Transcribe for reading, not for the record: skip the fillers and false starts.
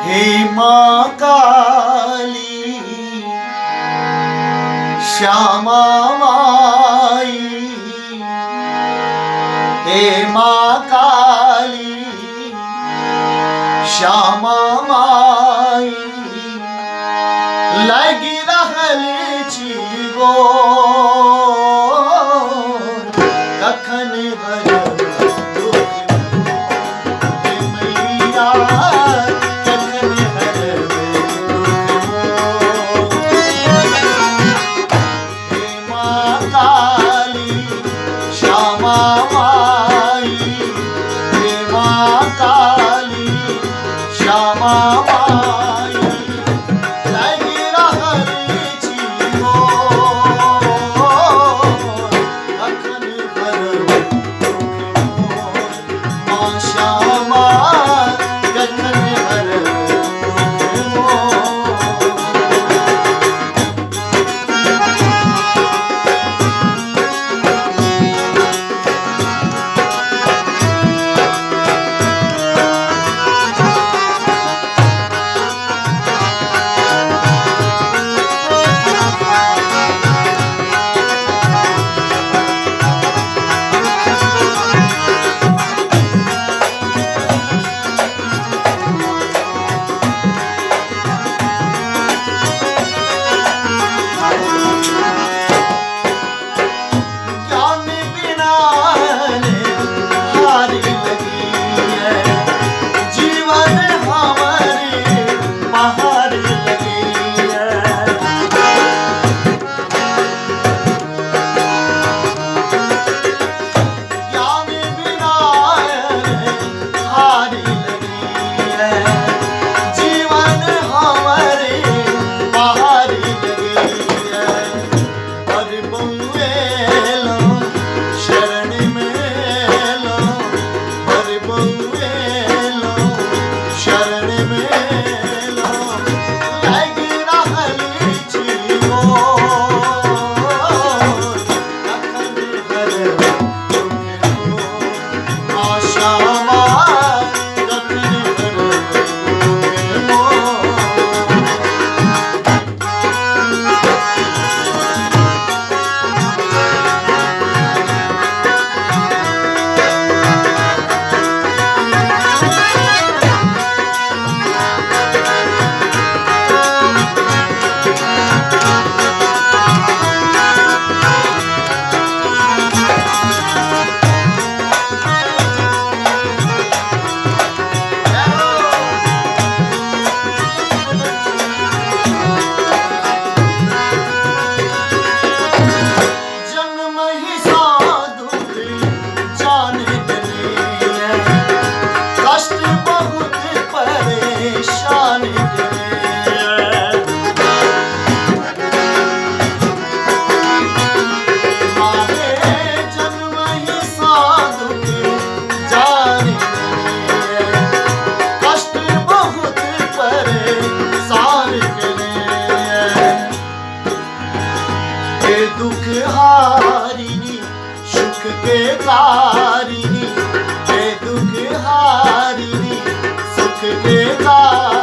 हे माँ काली श्यामा माई, हे माँ काली श्यामा माई, लगी रहल छी गोर कखन हरब दुख हे मैया, कखन हरब दुख मोर। हे माँ काली श्यामा माई, हे माँ काली श्यामा माई, लगी रहल छी गोर कखन हरब दुख मोर। माँ श्यामा कखन हरब दुख मोर। ज्ञान बिना हारी लगी है, जीवन हमारी महार लगी है। ज्ञान बिना हारी लगी है, जीवन हमारी महार लगी है। और बउए लो शरण में लो, और बउए लो शरण में लो, लगी रहल छी गोर कखन हरब दुख मोर। माँ श्यामा कखन हरब दुख मोर। जन्म ही साधुक जान गली है, कष्ट बहुत परेशान गली है। मारे जन्म ही साधुक जान गली है, कष्ट बहुत परेशान गली है। हे दुख हारिणी सुख के कारिणी, हे दुख हारिणी सुख के कारिणी।